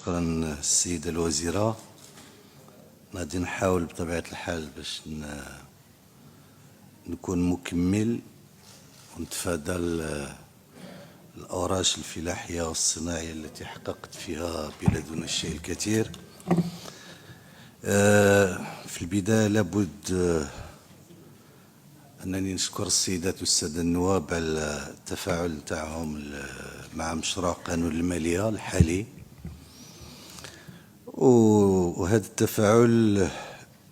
شكرا السيدة الوزيرة. غادي نحاول بطبيعة الحال باش نكون مكمل ونتفادى الأوراش الفلاحية والصناعية التي حققت فيها بلادنا الشيء الكثير. في البداية لابد أنني نشكر السيدات والسادة النواب على التفاعل نتاعهم مع مشروع قانون المالية الحالي، وهذا التفاعل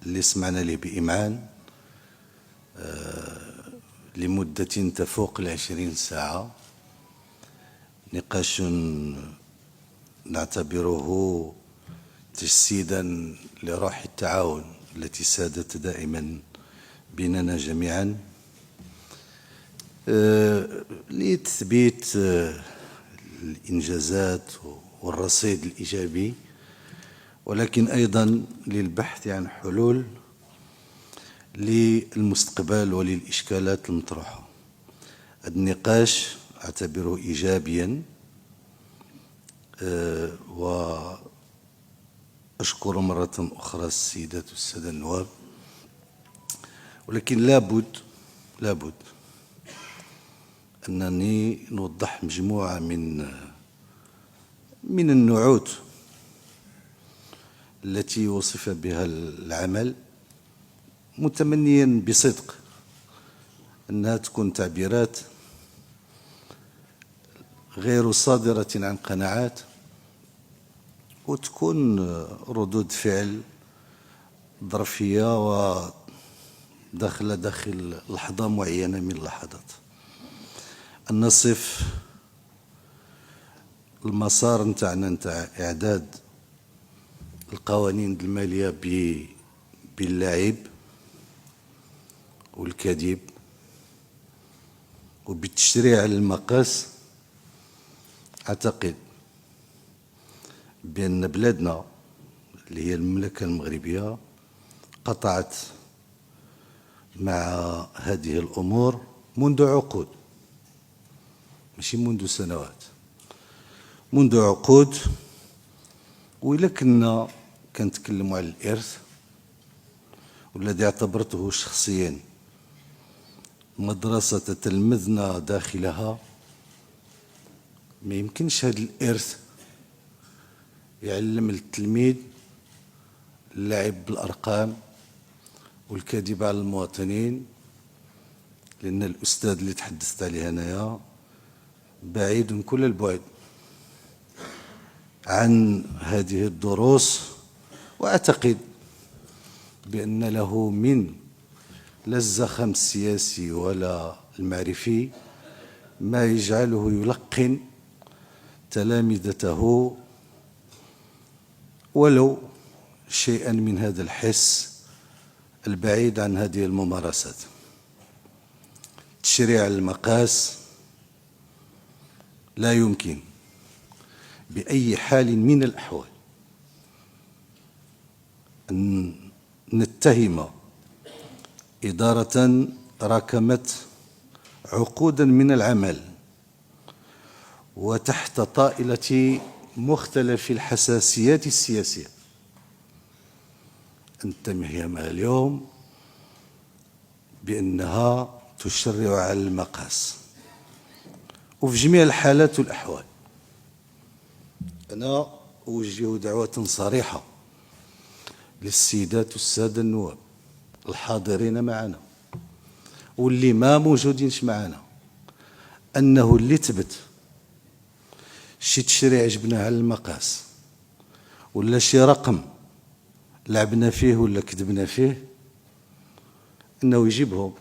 اللي سمعنا له بإمعان لمدة تفوق 20 ساعة، نقاش نعتبره تجسيدا لروح التعاون التي سادت دائما بيننا جميعا لتثبيت الإنجازات والرصيد الإيجابي، ولكن أيضا للبحث عن حلول للمستقبل وللإشكالات المطروحة. النقاش أعتبره إيجابيا، وأشكر مرة أخرى السيدات والسادة النواب، ولكن لابد أنني نوضح مجموعة من النعوت التي وصف بها العمل، متمنيا بصدق أنها تكون تعبيرات غير صادرة عن قناعات، وتكون ردود فعل ظرفية داخل لحظة معينة من اللحظات. أن نصف المسار نتاعنا نتاع إعداد القوانين المالية باللعب والكذب وبالتشريع على المقاس. أعتقد بأن بلادنا اللي هي المملكة المغربية قطعت مع هذه الأمور منذ عقود، ماشي منذ سنوات، منذ عقود. وإلا كنا كنتكلموا على الإرث، والذي اعتبرته شخصيا مدرسة تلمذنا داخلها، ما يمكنش هذا الإرث يعلم التلميذ اللعب بالأرقام والكذب على المواطنين، لأن الأستاذ اللي تحدثت عليه أنايا بعيد كل البعد عن هذه الدروس، وأعتقد بأن له من لا الزخم السياسي ولا المعرفي ما يجعله يلقن تلامذته ولو شيئا من هذا الحس البعيد عن هذه الممارسات. تشريع المقاس لا يمكن بأي حال من الأحوال أن نتهم إدارة راكمت عقودا من العمل وتحت طائلة مختلف الحساسيات السياسية أن نتهمها اليوم بأنها تشرع على المقاس. وفي جميع الحالات والأحوال أنا أوجه دعوة صريحة للسيدات والسادة النواب الحاضرين معنا واللي ما موجودينش معنا، أنه اللي تبت شي تشريع جبناه على المقاس ولا شي رقم لعبنا فيه ولا كذبنا فيه، أنه يجيبهم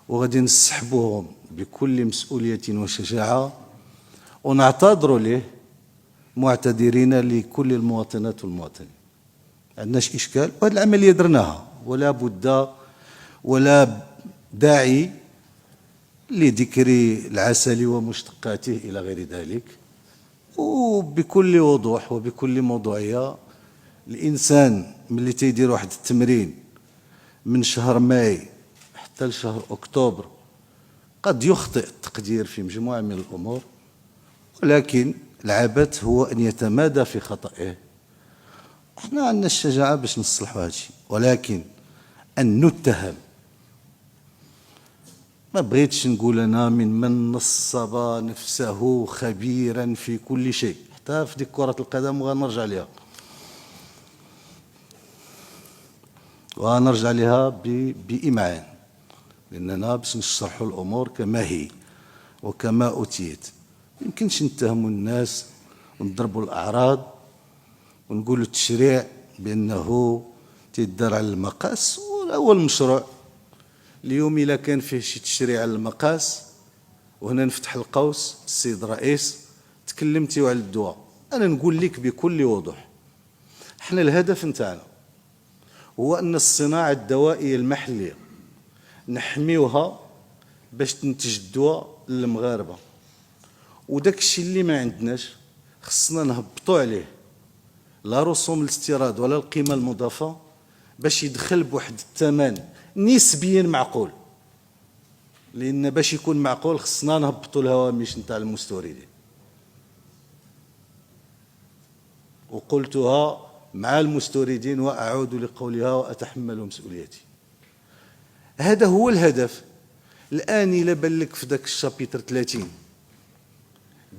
وغادي نسحبوهم بكل مسؤولية وشجاعة، ونعتذر له معتذرين لكل المواطنات والمواطنين. ما عندناش إشكال، وهذه العملية درناها، ولا بد ولا داعي لذكر العسل ومشتقاته إلى غير ذلك. وبكل وضوح وبكل موضوعية، الإنسان ملي تيدير واحد التمرين من شهر ماي حتى لشهر أكتوبر قد يخطئ التقدير في مجموعة من الأمور، ولكن العبث هو أن يتمادى في خطئه. احنا عندنا الشجاعة باش نصلحوا هذا الشيء، ولكن أن نتهم، ما بغيتش نقول أنا من نصب نفسه خبيرا في كل شيء، حتى في ديك كرة القدم وغنرجع لها، ونرجع لها بإمعان، لأننا باش نشرحوا الأمور كما هي وكما أتيت. يمكنش نتهموا الناس ونضربوا الأعراض ونقولوا التشريع بأنه تيدار على المقاس، وهو المشروع. اليوم إلا كان فيه شي تشريع على المقاس، وهنا نفتح القوس، السيد الرئيس تكلمتي على الدواء، أنا نقول لك بكل وضوح، احنا الهدف نتاعنا هو أن الصناعة الدوائية المحلية نحميوها باش تنتج الدواء للمغاربة، وداك الشيء اللي ما عندناش خصنا نهبطوا عليه لا رسوم الاستيراد ولا القيمة المضافة باش يدخل بواحد الثمن نسبيا معقول، لأن باش يكون معقول خصنا نهبطوا الهوامش نتاع المستوردين. وقلتها مع المستوردين وأعود لقولها وأتحمل مسؤوليتي. هذا هو الهدف. الآن إلا بان لك في ذاك الشابيتر 30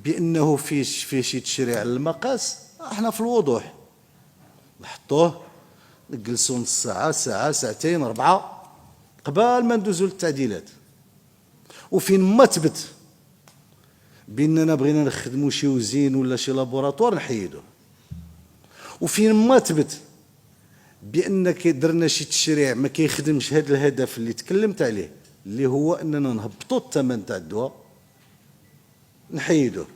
بأنه فيه شي تشريع على المقاس، احنا في الوضوح نحطوه، نجلسوا نص ساعة، ساعة، ساعتين، 4 قبل ما ندوزوا للتعديلات. وفين ما تبت بأننا بغينا نخدموا شي وزين ولا شي لابوراتوار نحيدوه، وفين ما تبت بأن درنا شي تشريع ما كيخدمش هذا الهدف اللي تكلمت عليه، اللي هو أننا نهبطوا الثمن تاع الدواء، نحيدوه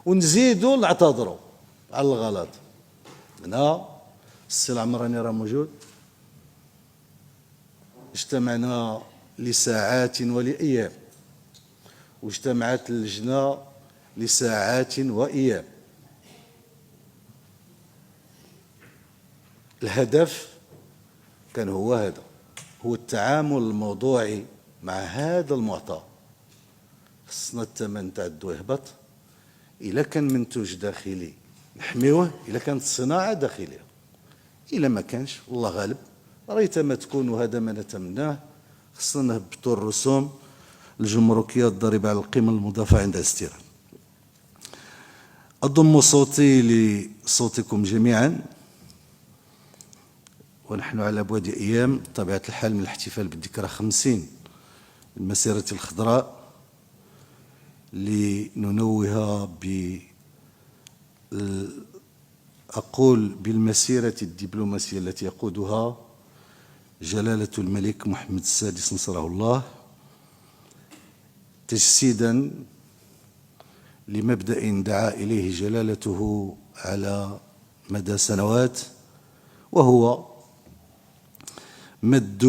ونزيدوا نعتذروا على الغلط. هنا السي العمراني راه موجود، اجتمعنا لساعات ولأيام، واجتمعت اللجنة لساعات وأيام. الهدف كان هو هذا، هو التعامل الموضوعي مع هذا المعطى. خصنا الثمن تاع الدواء يهبط، إلا كان منتوج داخلي نحميوه، إلا كانت الصناعة داخلية، إلا ما كانش والله غالب ريتما تكون، وهذا ما نتمناه. خصنا نهبطوا الرسوم الجمركية الضريبة على القيمة المضافة عند الاستيراد. أضم صوتي لصوتكم جميعا، ونحن على أبواب أيام طبيعة الحال من الاحتفال بالذكرى 50 المسيرة الخضراء، لننوه أقول بالمسيرة الدبلوماسية التي يقودها جلالة الملك محمد السادس نصره الله، تجسيدا لمبدأ دعا إليه جلالته على مدى سنوات، وهو مد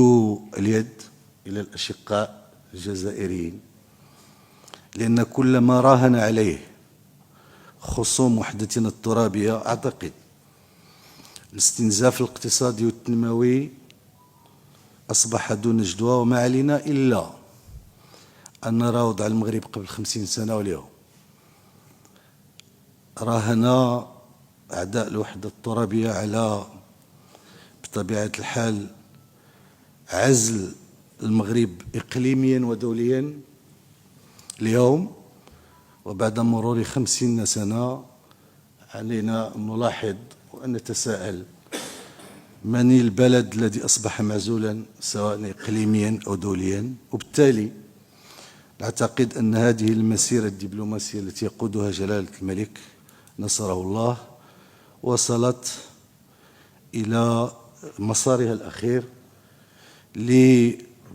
اليد إلى الأشقاء الجزائريين، لأن كل ما راهن عليه خصوم وحدتنا الترابية، أعتقد الاستنزاف الاقتصادي والتنموي أصبح دون جدوى، وما علينا إلا أن نرى وضع المغرب قبل 50 سنة واليوم. راهن أعداء الوحدة الترابية على بطبيعة الحال عزل المغرب إقليميا ودوليا. اليوم وبعد مرور 50 سنة علينا أن نلاحظ وأن نتساءل: من البلد الذي أصبح معزولا سواء إقليميا أو دوليا؟ وبالتالي أعتقد أن هذه المسيرة الدبلوماسية التي يقودها جلالة الملك نصره الله وصلت إلى مسارها الأخير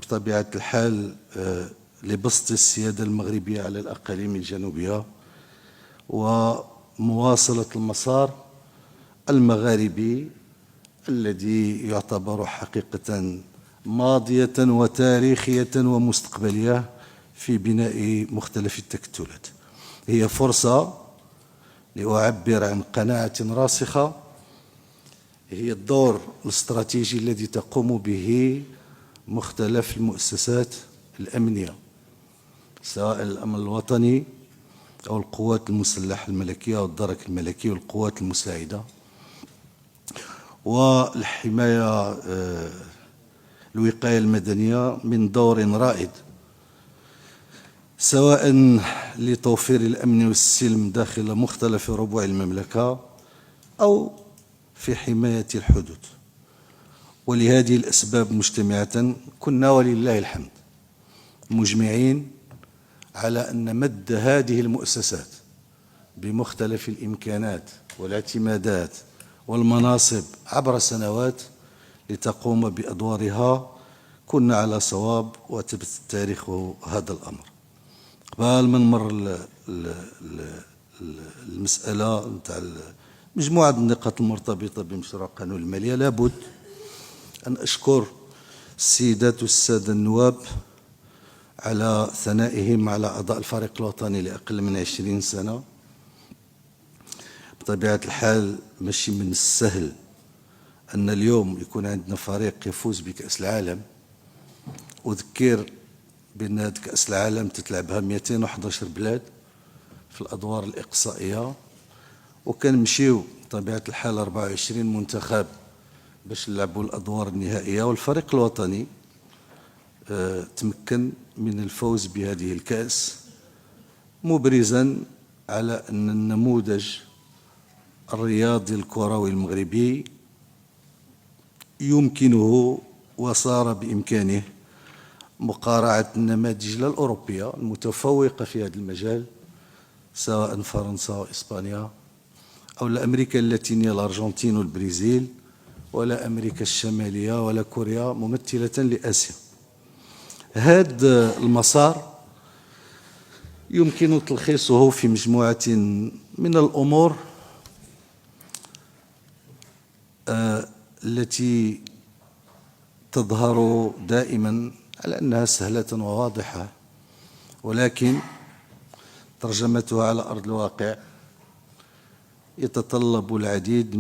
بطبيعة الحال لبسط السيادة المغربية على الأقاليم الجنوبية ومواصلة المسار المغاربي الذي يعتبر حقيقة ماضية وتاريخية ومستقبلية في بناء مختلف التكتلات. هي فرصة لأعبر عن قناعة راسخة، هي الدور الاستراتيجي الذي تقوم به مختلف المؤسسات الأمنية، سواء الأمن الوطني أو القوات المسلحة الملكية والدرك الملكي والقوات المساعدة، والحماية الوقاية المدنية من دور رائد سواء لتوفير الأمن والسلم داخل مختلف ربوع المملكة أو في حماية الحدود. ولهذه الأسباب مجتمعة كنا ولله الحمد مجمعين على أن مد هذه المؤسسات بمختلف الإمكانات والاعتمادات والمناصب عبر سنوات لتقوم بأدوارها كنا على صواب، وثبت التاريخ هذا الأمر. قبل من مر المسألة نتاع مجموعة النقاط المرتبطة بمشروع قانون المالية، لابد أن أشكر السيدات والسادة النواب على ثنائهم على أعضاء الفريق الوطني لأقل من 20 سنة. بطبيعة الحال ماشي من السهل أن اليوم يكون عندنا فريق يفوز بكأس العالم. أذكر بأن هذه كأس العالم تتلعبها 211 بلاد في الأدوار الإقصائية، وكنمشيو بطبيعة الحال 24 منتخب باش نلعبوا الأدوار النهائية، والفريق الوطني تمكن من الفوز بهذه الكأس، مبرزا على أن النموذج الرياضي الكروي المغربي يمكنه وصار بإمكانه مقارعة النماذج الأوروبية المتفوقة في هذا المجال، سواء فرنسا وإسبانيا أو أمريكا اللاتينية الأرجنتين والبرازيل، ولا أمريكا الشمالية ولا كوريا ممثلة لآسيا. هذا المسار يمكن تلخيصه في مجموعة من الأمور التي تظهر دائما على أنها سهلة وواضحة، ولكن ترجمتها على أرض الواقع يتطلب العديد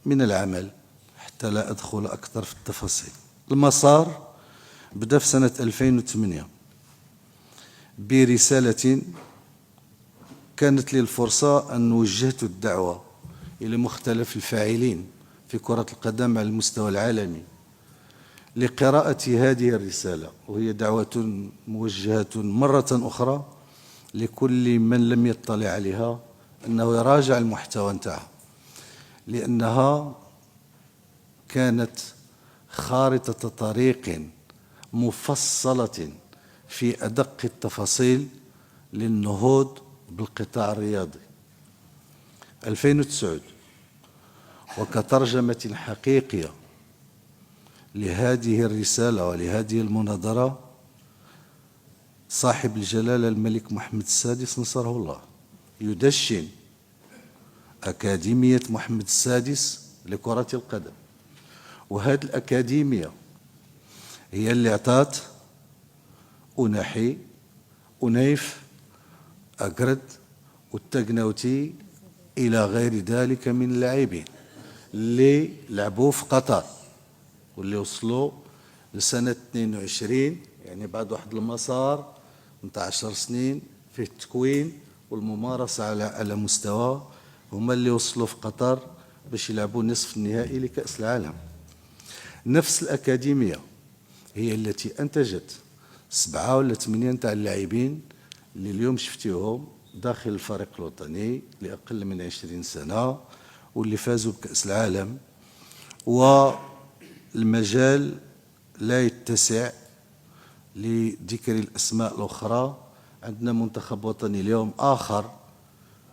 من العمل حتى لا أدخل أكثر في التفاصيل. المسار بدأ في سنة 2008 برسالة كانت لي الفرصة أن وجهت الدعوة إلى مختلف الفاعلين في كرة القدم على المستوى العالمي لقراءة هذه الرسالة، وهي دعوة موجهة مرة أخرى لكل من لم يطلع عليها أنه يراجع المحتوى نتاعها، لأنها كانت خارطة طريق مفصلة في أدق التفاصيل للنهوض بالقطاع الرياضي. 2009 وكترجمة حقيقية لهذه الرسالة ولهذه المناظرة صاحب الجلالة الملك محمد السادس نصره الله يدشن أكاديمية محمد السادس لكرة القدم، وهذه الأكاديمية هي اللي اعطات أناحي أنيف أقرد والتقنوتي إلى غير ذلك من اللاعبين اللي لعبوا في قطر واللي وصلوا لسنة 22، يعني بعد واحد المسار نتاع 10 سنين فيه التكوين والممارسة على مستوى، هما اللي وصلوا في قطر باش يلعبوا نصف النهائي لكأس العالم. نفس الأكاديمية هي التي أنتجت 7 ولا 8 نتاع اللاعبين اللي اليوم شفتيهم داخل الفريق الوطني لأقل من 20 سنة واللي فازوا بكأس العالم. والمجال لا يتسع لذكر الأسماء الأخرى. عندنا منتخب وطني اليوم آخر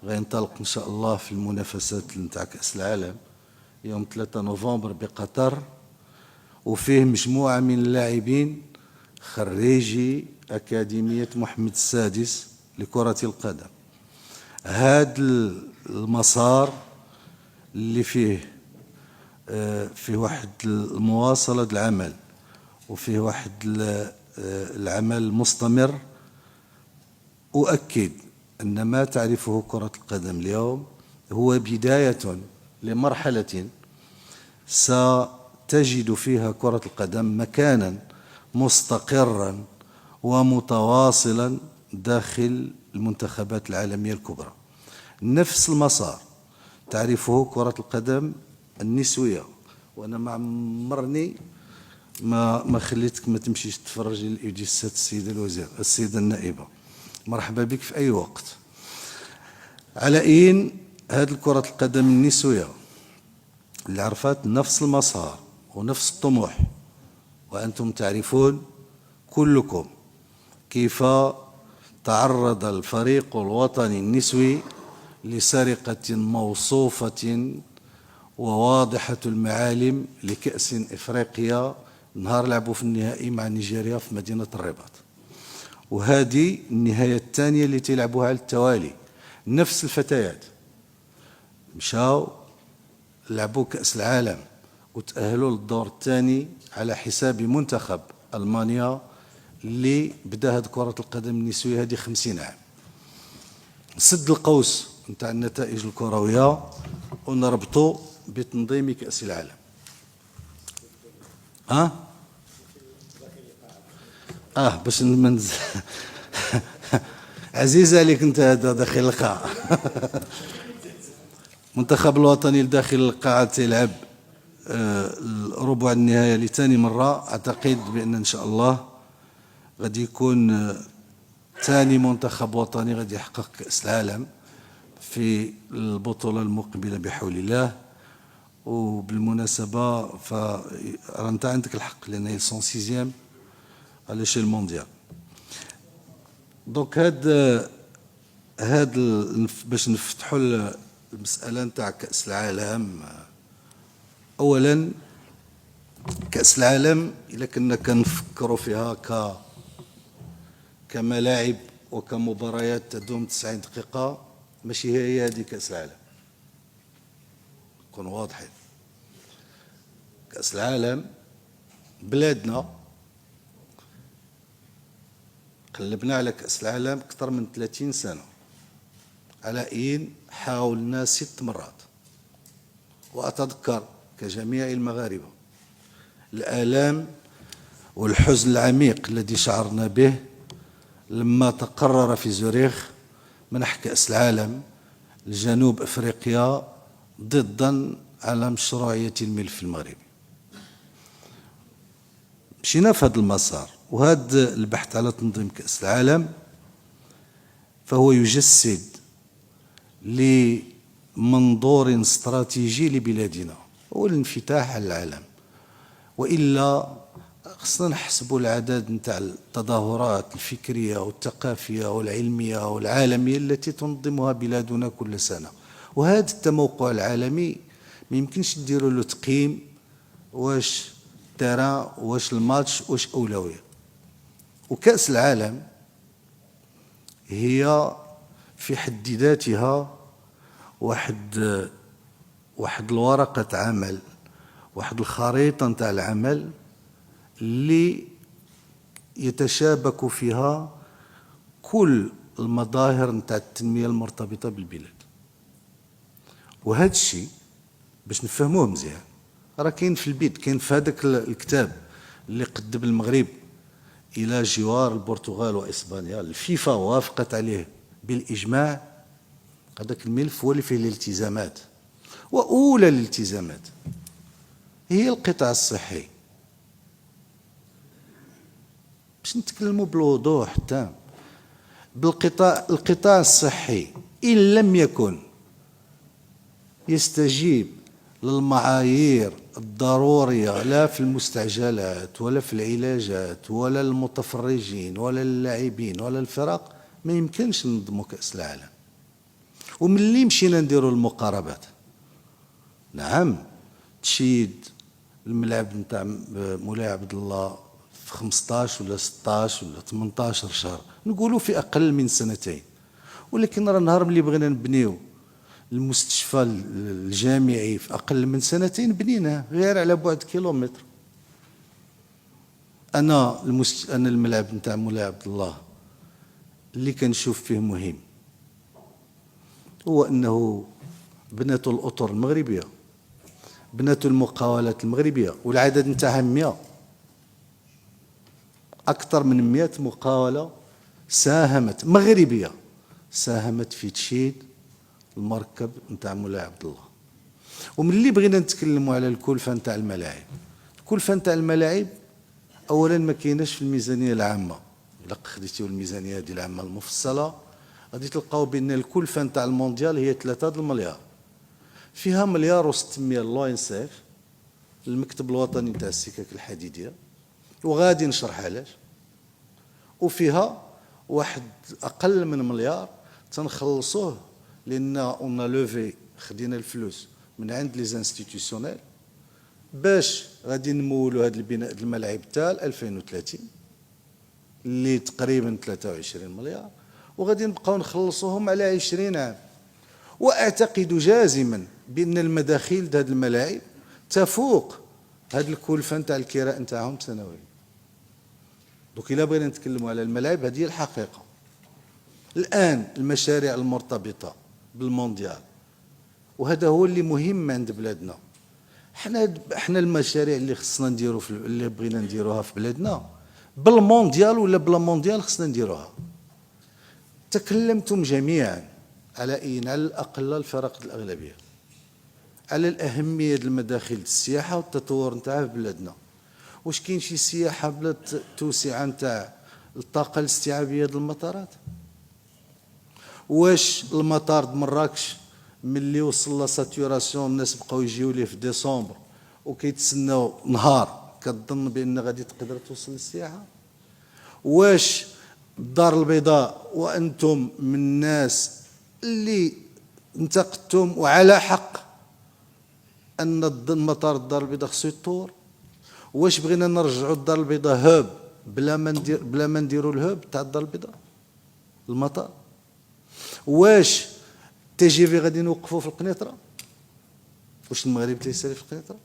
غينطلق إن شاء الله في المنافسات نتاع كأس العالم يوم 3 نوفمبر بقطر، وفيه مجموعة من اللاعبين خريجي أكاديمية محمد السادس لكرة القدم. هذا المسار اللي فيه واحد المواصلة العمل وفيه واحد العمل المستمر، أؤكد أن ما تعرفه كرة القدم اليوم هو بداية لمرحلة ستجد فيها كرة القدم مكانا مستقرا ومتواصلا داخل المنتخبات العالمية الكبرى. نفس المسار تعرفه كرة القدم النسوية، وأنا ما عمرني ما خليتك ما تمشيش تتفرجي للإيديسات السيدة الوزير السيدة النائبة، مرحبا بك في أي وقت. على إن هذه كرة القدم النسوية اللي عرفت نفس المسار ونفس الطموح، وأنتم تعرفون كلكم كيف تعرض الفريق الوطني النسوي لسرقة موصوفة وواضحة المعالم لكأس إفريقيا نهار لعبوا في النهائي مع نيجيريا في مدينة الرباط، وهذه النهاية الثانية اللي تلعبوها على التوالي. نفس الفتيات مشاو لعبوا كأس العالم وتأهلوا للدور الثاني على حساب منتخب ألمانيا اللي بدا هذه كرة القدم النسوية هذه 50 عام. نسد القوس نتاع النتائج الكروية ونربطوا بتنظيم كأس العالم. باش نمنز عزيز عليك انت هذا داخل القاعة. المنتخب الوطني داخل القاعة تلعب ربع النهائي لثاني مرة. أعتقد بأن إن شاء الله غادي يكون ثاني منتخب وطني غادي يحقق كأس العالم في البطولة المقبلة بحول الله. وبالمناسبة فأنت عندك الحق لأن هي سون سيزيام على شيل مونديال. دونك هاد باش نفتحوا المسألة نتاع كأس العالم. أولا كأس العالم إلا كنا كنفكروا فيها كملاعب وكمباريات تدوم 90 دقيقة، ماشي هي هذه كأس العالم، نكون واضحين. كأس العالم بلادنا قلبنا على كأس العالم أكثر من 30 سنة، على إن حاولنا 6 مرات. وأتذكر كجميع المغاربة الآلام والحزن العميق الذي شعرنا به لما تقرر في زوريخ منح كأس العالم لجنوب أفريقيا ضدا على مشروعية الملف المغربي. مشينا في هذا المسار، وهذا البحث على تنظيم كأس العالم فهو يجسد لمنظور استراتيجي لبلادنا هو الانفتاح على العالم. وإلا خصنا نحسبوا العدد نتاع التظاهرات الفكرية والثقافية والعلمية والعالمية التي تنظمها بلادنا كل سنة، وهذا التموقع العالمي ما يمكنش نديروا له تقييم واش ترى واش الماتش واش أولوية. وكأس العالم هي في حد ذاتها واحد الورقة عمل، واحد الخريطة نتاع العمل اللي يتشابك فيها كل المظاهر نتاع التنمية المرتبطة بالبلاد. وهذا الشيء باش نفهموه مزيان راه كاين في البيت، كاين في هذاك الكتاب اللي قدم المغرب الى جوار البرتغال واسبانيا، الفيفا وافقت عليه بالاجماع. هذاك الملف هو اللي فيه الالتزامات، واولى الالتزامات هي القطاع الصحي. باش نتكلموا بالوضوح التام، القطاع الصحي إن لم يكن يستجيب للمعايير الضرورية لا في المستعجلات ولا في العلاجات ولا المتفرجين ولا اللاعبين ولا الفرق، ما يمكنش ننظموا كأس العالم. ومن اللي مشينا نديروا المقاربات، نعم تشيد الملعب نتاع مولاي عبد الله في 15 ولا 16 ولا 18 شهر، نقولوا في أقل من 2 سنين. ولكن راه نهار ملي بغينا نبنيو المستشفى الجامعي في أقل من 2 سنين بنيناه غير على بعد كيلومتر. أنا الملعب نتاع مولاي عبد الله اللي كنشوف فيه مهم هو أنه بناتو الأطر المغربية، بناتو المقاولات المغربية، والعدد نتاعها 100، أكثر من 100 مقاولة ساهمت مغربية ساهمت في تشييد المركب نتاع مولاي عبد الله. وملي بغينا نتكلموا على الكلفه نتاع الملاعب، الكلفه نتاع الملاعب اولا ما كايناش في الميزانيه العامه. الا خديتيو الميزانيه هذه العامه المفصله غادي تلقاو بان الكلفه نتاع المونديال هي 3 المليار، فيها مليار و600 لو ان سي اف المكتب الوطني نتاع السكك الحديديه، وغادي نشرح علاش، وفيها واحد اقل من مليار تنخلصوه لان اون لوفي خدينا الفلوس من عند لي انستيتيوسيونيل باش غادي نمولوا هذا البناء الملاعب تاع 2030 اللي تقريبا 23 مليار، وغادي نبقاو نخلصوهم على 20 عام. واعتقد جازما بان المداخيل هذه الملاعب تفوق هذه الكلفه نتاع الكراء نتاعهم سنويا. دوك الا بغينا نتكلموا على الملاعب هذه هي الحقيقه. الان المشاريع المرتبطه بالمونديال، وهذا هو اللي مهم عند بلادنا. احنا المشاريع اللي خصنا نديرو اللي بغينا نديروها في بلادنا بالمونديال ولا بلا مونديال خصنا نديروها. تكلمتم جميعا على على الاقل الفرق الاغلبيه على الاهميه ديال المداخل السياحه والتطور نتاعها في بلادنا. واش كاين شي سياحه بلا توسعه نتاع الطاقه الاستيعابيه ديال المطارات؟ واش المطار د مراكش ملي وصل لا ساتوراسيون الناس بقاو يجيو ليه في ديسمبر وكيتسناو نهار كتظن بان غادي تقدر توصل للسياحه؟ واش الدار البيضاء وانتم من الناس اللي انتقدتم وعلى حق ان المطار الدار البيضاء خصو يتطور؟ واش بغينا نرجعوا الدار البيضاء هوب بلا ما نديروا الهوب تاع الدار البيضاء المطار؟ واش تي جي في غادي نوقفوا في القنيطره؟ واش المغرب تيسالي في القنيطره؟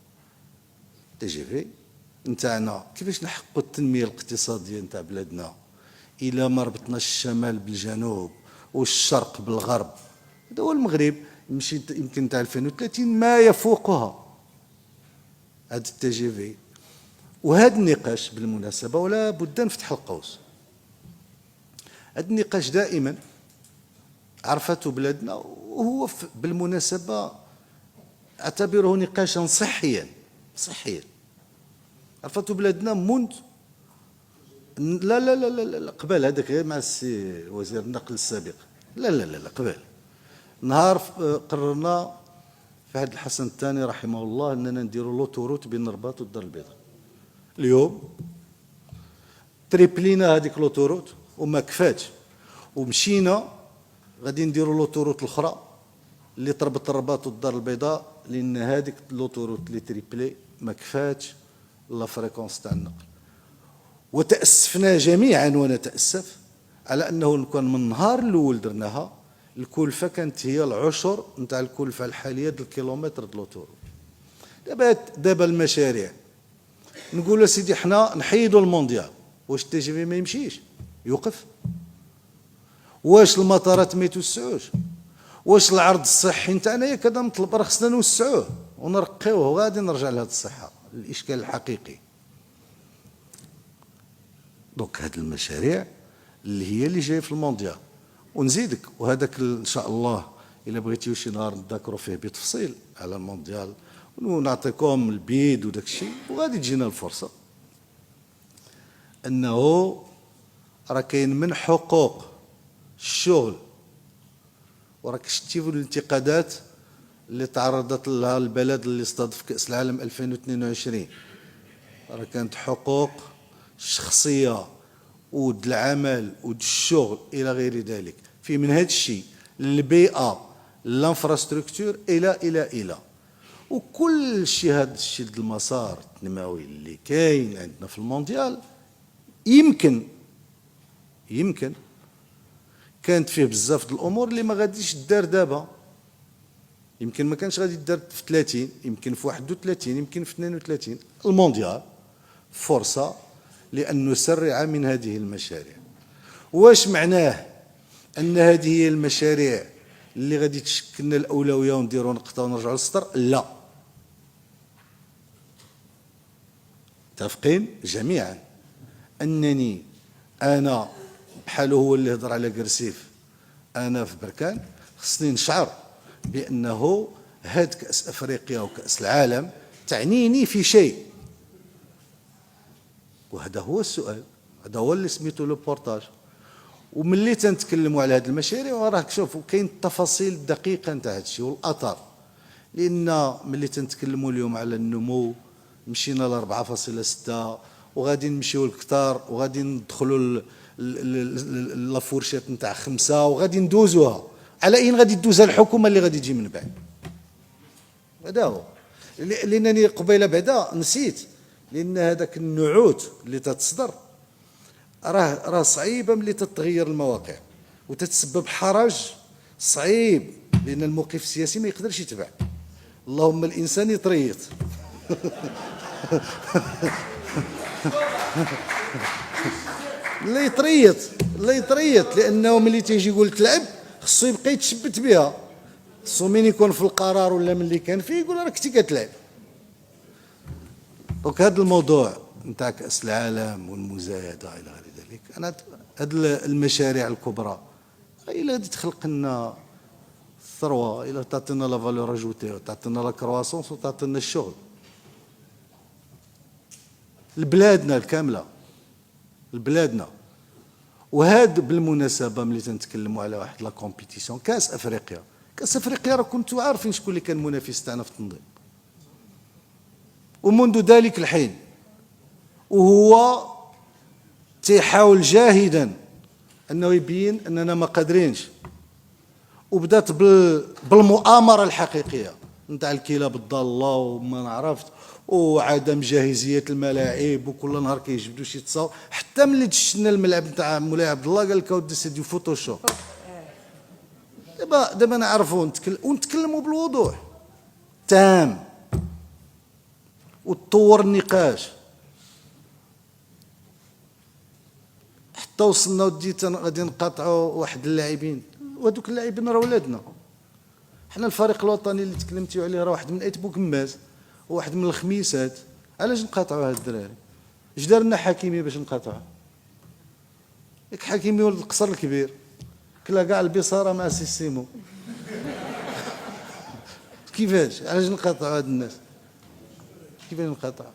تي جي في نتاعنا كيفاش نحققوا التنميه الاقتصاديه نتاع بلادنا الى ما ربطنا الشمال بالجنوب والشرق بالغرب؟ هذا هو المغرب يمشي يمكن تاع 2030 ما يفوقها هذا التي جي في. وهذا النقاش بالمناسبه ولا بد نفتح القوس، هذا النقاش دائما عرفته بلادنا، وهو بالمناسبه اعتبره نقاشا صحيا عرفته بلادنا منذ لا لا لا لا, لا قبل هذاك غير مع السي وزير النقل السابق، لا لا لا, لا قبل نهار قررنا في عهد الحسن الثاني رحمه الله اننا نديروا لوتوروت بين الرباط والدار البيضاء. اليوم تريبلينا هذيك لوتوروت وما كفاتش، ومشينا غادي نديروا لوتوروت الاخرى اللي تربط الرباط والدار البيضاء، لان هذيك لوتوروت اللي تريبلي ما كفاتش لا فريكونس تاع النقل. وتاسفنا جميعا ونتاسف على انه كان من النهار الاول درناها الكلفه كانت هي العشر نتاع الكلفه الحاليه ديال الكيلومتر ديال لوتوروت. دابا المشاريع نقول سيدي حنا نحيدوا المونديال، واش التي جي في ما يمشيش يوقف؟ واش المطارات ما يتوسعوش؟ واش العرض الصحي نتاعنا كذا نطلب راه خصنا نوسعوه ونرقيوه وغادي نرجع لهذه الصحه الاشكال الحقيقي. دونك هاد المشاريع اللي هي اللي جايه في المونديال. ونزيدك وهذاك ان شاء الله الا بغيتيو شي نهار نذاكروا فيه بتفصيل على المونديال ونعطيكم البيد وداك الشيء، وغادي تجينا الفرصه انه راه كاين من حقوق الشغل، وراك شتي الانتقادات اللي تعرضت لها البلد اللي استضاف كأس العالم 2022، راه كانت حقوق الشخصيه ود العمل ود الشغل الى غير ذلك، في من هذا الشيء البيئه الانفراستركتور الى وكل شيء. هذا الشيء المسار التنموي اللي كاين عندنا في المونديال يمكن كانت فيه بزاف د الامور اللي ما غاديش تدار دابا، يمكن ما كانش غادي يدار في 30، يمكن في 31، يمكن في 32. المونديال فرصه لان نسرع من هذه المشاريع. واش معناه ان هذه هي المشاريع اللي غادي تشكل لنا الاولويه ونديروا نقطه ونرجعوا للسطر؟ لا، متفقين جميعا انني انا بحال هو اللي هضر على كرسيف، انا في بركان خصني نشعر بانه هاد كاس افريقيا وكاس العالم تعنيني في شيء، وهذا هو السؤال، هذا هو اللي سميتو لو بورتاج. وملي تنتكلموا على هذه المشاريع راك شوفوا كاين التفاصيل الدقيقه نتاع هذا الشيء والاثر، لان ملي تنتكلموا اليوم على النمو مشينا ل 4.6 وغادي نمشيو لكثار وغادي ندخلوا لافورشيت نتاع 5 وغادي ندوزوها، على اين غادي تدوزها الحكومه اللي غادي تجي من بعد؟ هذا هو. لانني قبيله بعدا نسيت، لان هذاك النعوت اللي تتصدر راه صعيبه ملي تتغير المواقع وتتسبب حرج صعيب، لان الموقف السياسي ما يقدرش يتبع، اللهم الانسان يطريط. لا يطريط، لا يطريط، لانه ملي تيجي يقول تلعب خصو يبقى يتشبت بها، خصو من يكون في القرار ولا من اللي كان فيه يقول راك كنتي كتلعب. دونك هذا الموضوع نتاع كاس العالم والمزايده الى غير ذلك، انا هاد المشاريع الكبرى الا غادي تخلق لنا الثروه، الا تعطينا لا فالور اجوتي وتعطينا لا كرواسونس وتعطينا الشغل لبلادنا الكامله، لبلادنا. وهذا بالمناسبه ملي تنتكلموا على واحد لا كومبيتيسيون كاس افريقيا، كاس افريقيا راه كنتوا عارفين شكون اللي كان المنافس تاعنا في التنظيم، ومنذ ذلك الحين وهو تيحاول جاهدا انه يبين اننا ما قادرينش، وبدات بالمؤامره الحقيقيه نتاع الكلاب الضاله وما نعرفت وعدم جاهزيه الملاعب، وكل نهار كيجبدوا شي تصاور، حتى ملي دشنا الملعب نتاع مولاي عبد الله قال لك اودي سيدي فوتوشوب. دابا نعرفوا ونتكلموا بالوضوح تام وتطور النقاش حتى وصلنا وديت غادي نقاطعوا واحد اللاعبين، وهذوك اللاعبين راه ولادنا. حنا الفريق الوطني اللي تكلمتي عليه راه واحد من ايت بوكماز وواحد من الخميسات، علاش نقاطعوا هاد الدراري؟ اش دار لنا حكيمي باش نقاطعوه؟ ياك حكيمي ولد القصر الكبير كلا كاع البصاره مع سي سيمو. كيفاش علاش نقاطعوا هاد الناس؟ كيفاش نقاطعوا؟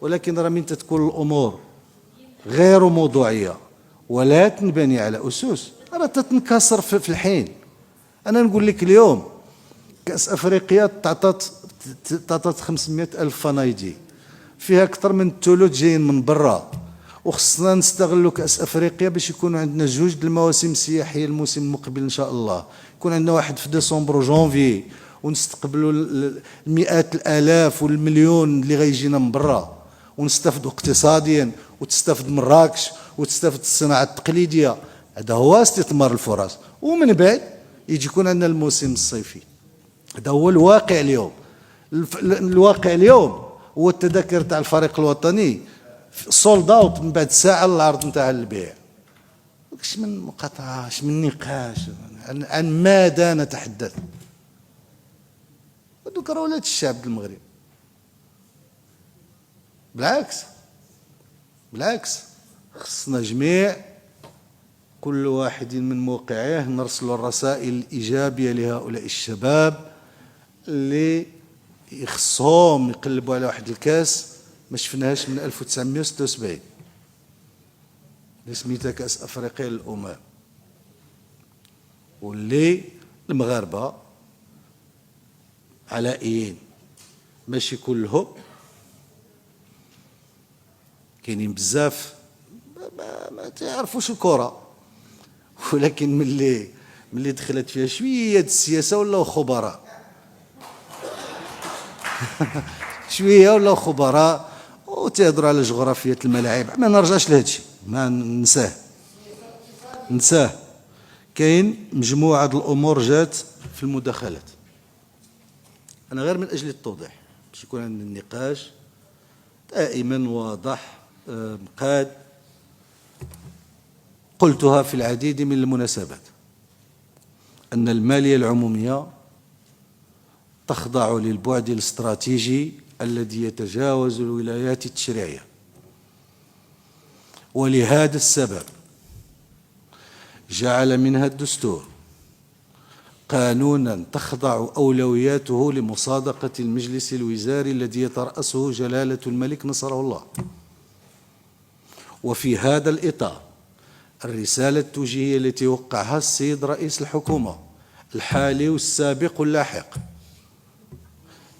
ولكن راه من تتكون الامور غير موضوعيه ولا تنبني على اسس راه تتنكسر في الحين. انا نقول لك اليوم كاس افريقيا تعطات 500 الف فنايدي، فيها اكثر من الثلث جايين من برا، وخصنا نستغلوا كاس افريقيا باش يكونوا عندنا جوج د المواسم السياحيه الموسم المقبل ان شاء الله، يكون عندنا واحد في ديسمبر وجونفي ونستقبلوا المئات الالاف والمليون اللي غيجينا من برا، ونستفدوا اقتصاديا وتستفد مراكش وتستفد الصناعه التقليديه. هذا هو استثمار الفرص، ومن بعد يجي يكون عندنا الموسم الصيفي. هذا هو الواقع اليوم. الواقع اليوم هو التذاكر تاع الفريق الوطني سولد اوت من بعد ساعه العرض نتاع البيع. اش من مقاطعه، اش من نقاش، عن ماذا نتحدث؟ هذوك راه ولاد الشعب المغرب. بالعكس خصنا جميع كل واحد من موقعه نرسل الرسائل الإيجابية لهؤلاء الشباب اللي يخصهم يقلبوا على واحد الكاس ما شفناهاش من 1976 اللي سميتها كأس أفريقيا للأمم، واللي المغاربة علائيين ماشي كلهم، كاينين بزاف ما تعرفوش الكرة، ولكن ملي دخلت فيها شويه السياسه ولاو خبراء. شويه ولاو خبراء وتهضروا على جغرافيه الملاعب. ما نرجعش لهذا الشيء، ما ننساه. كاين مجموعه الامور جات في المداخلات، انا غير من اجل التوضيح باش يكون عندنا النقاش دائما واضح مقاد. قلتها في العديد من المناسبات أن المالية العمومية تخضع للبعد الاستراتيجي الذي يتجاوز الولايات التشريعية، ولهذا السبب جعل منها الدستور قانونا تخضع أولوياته لمصادقة المجلس الوزاري الذي يترأسه جلالة الملك نصره الله. وفي هذا الإطار الرسالة التوجيهية التي وقعها السيد رئيس الحكومة الحالي والسابق واللاحق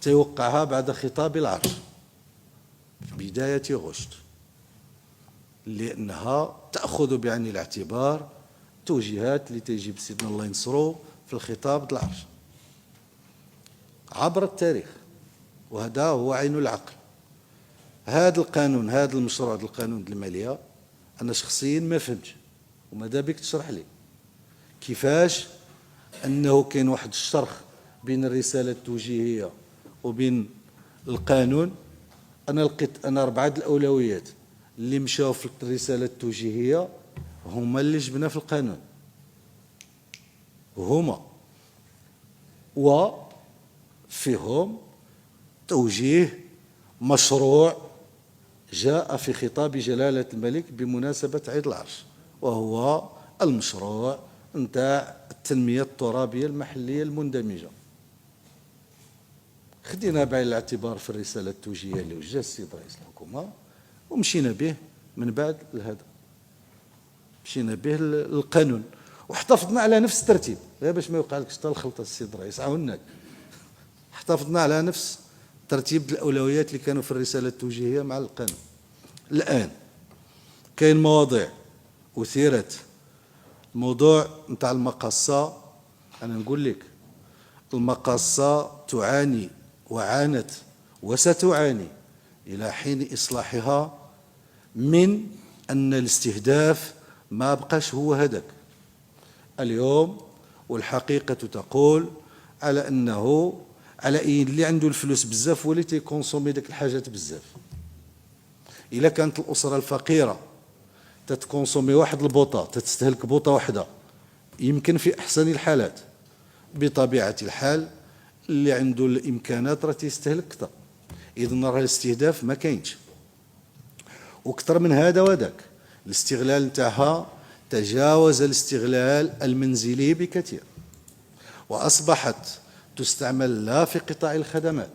توقعها بعد خطاب العرش في بداية غشت، لأنها تأخذ بعين الاعتبار توجيهات اللي تجيب سيدنا الله ينصرو في الخطاب العرش عبر التاريخ، وهذا هو عين العقل. هذا القانون، هذا المشروع القانون المالية، أنا شخصيا ما فهمتش، وماذا بك تشرح لي كيفاش أنه كاين واحد الشرخ بين الرسالة التوجيهية وبين القانون. أنا لقيت أنا 4 الأولويات اللي مشاو في الرسالة التوجيهية هما اللي جبنا في القانون، هما وفيهم توجيه مشروع جاء في خطاب جلالة الملك بمناسبة عيد العرش، وهو المشروع نتاع التنمية الترابية المحلية المندمجة. خدينا بعين الاعتبار في الرسالة التوجيهية اللي وجه السيد رئيس الحكومة، ومشينا به من بعد لهذا، مشينا به للقانون، واحتفظنا على نفس الترتيب، غير باش ما يوقع لكش حتى الخلطة السيد الرئيس عاوناك. احتفظنا على نفس ترتيب الأولويات اللي كانوا في الرسالة التوجيهية مع القانون. الآن كاين مواضيع أثيرت، الموضوع نتاع المقاصة. أنا نقول لك المقاصة تعاني وعانت وستعاني إلى حين إصلاحها من أن الاستهداف ما بقاش هو هدف اليوم، والحقيقة تقول على أنه على اللي عنده الفلوس بزاف هو اللي تيكونسومي ديك الحاجات بزاف. إلا كانت الأسرة الفقيرة تتكونسومي واحد البوطة، تستهلك بوطة واحدة، يمكن في أحسن الحالات بطبيعة الحال اللي عنده الإمكانات راه تيستهلك أكثر. إذن راه الاستهداف ما كاينش، وأكثر من هذا وذاك الاستغلال نتاعها تجاوز الاستغلال المنزلي بكثير، وأصبحت تستعمل لا في قطاع الخدمات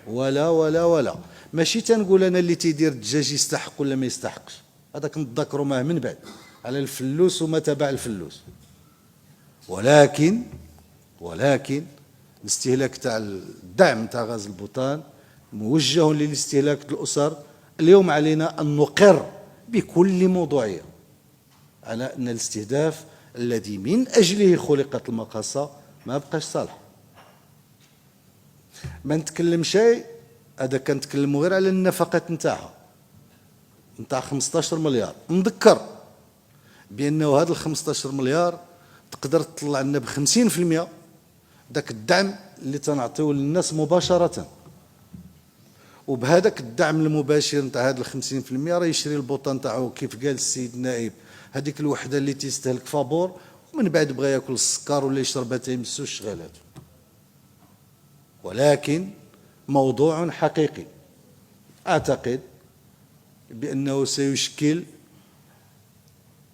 ولا ولا ولا. ماشي تنقول أنا اللي تيدير الدجاج يستحق ولا ما يستحقش، هذا كنتذكروا معه من بعد على الفلوس وما تبع الفلوس، ولكن الاستهلاك تاع الدعم تاع غاز البوتان موجه للاستهلاك الأسر. اليوم علينا أن نقر بكل موضوعية على أن الاستهداف الذي من أجله خلقت المقاصة ما بقاش صالح. ما نتكلم شيء، هذا كنتكلموا غير على النفقات نتاعها نتاع 15 مليار. نذكر بأنه هذا ال 15 مليار تقدر تطلع لنا ب 50% ذاك الدعم اللي تنعطيو للناس مباشرة، وبهذاك الدعم المباشر نتاع هذا ال 50% راه يشري البوطه نتاعو كيف قال السيد النائب، هذيك الوحده اللي تيستهلك فابور، ومن بعد بغى ياكل السكر ولا يشربها تيمسو الشغالات. ولكن موضوع حقيقي أعتقد بأنه سيشكل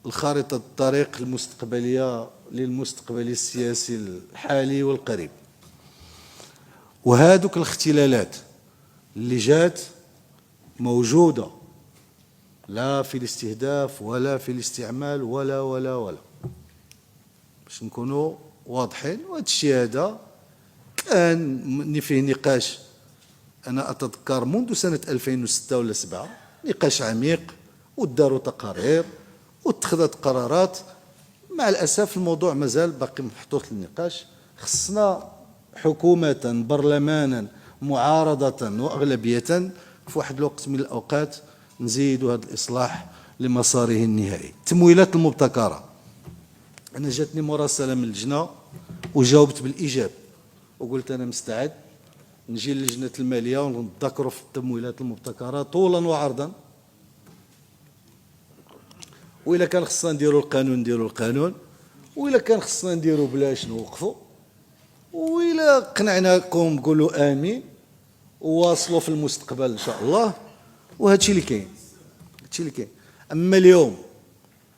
الخارطة الطريق المستقبلية للمستقبل السياسي الحالي والقريب. وهذوك الاختلالات اللي جات موجودة لا في الاستهداف ولا في الاستعمال ولا ولا ولا، باش نكونوا واضحين. وهذا الشيء هذا كان فيه نقاش، أنا أتذكر منذ سنة 2006 ولا 7 نقاش عميق، وداروا تقارير واتخذت قرارات. مع الأسف الموضوع مازال باقي محطوط للنقاش. خصنا حكومة، برلمانا، معارضة وأغلبية في واحد الوقت من الأوقات نزيدوا هذا الإصلاح لمساره النهائي. التمويلات المبتكرة، أنا جاتني مراسلة من اللجنة وجاوبت بالإيجاب، وقلت أنا مستعد نجي للجنة المالية ونذكروا في التمويلات المبتكرة طولا وعرضا، وإلا كان خصنا نديروا القانون نديروا القانون، وإلا كان خصنا نديروا بلاش نوقفوا، وإلا قنعناكم قولوا آمين وواصلوا في المستقبل إن شاء الله. وهذا الشيء اللي كاين، هذا الشيء اللي كاين. أما اليوم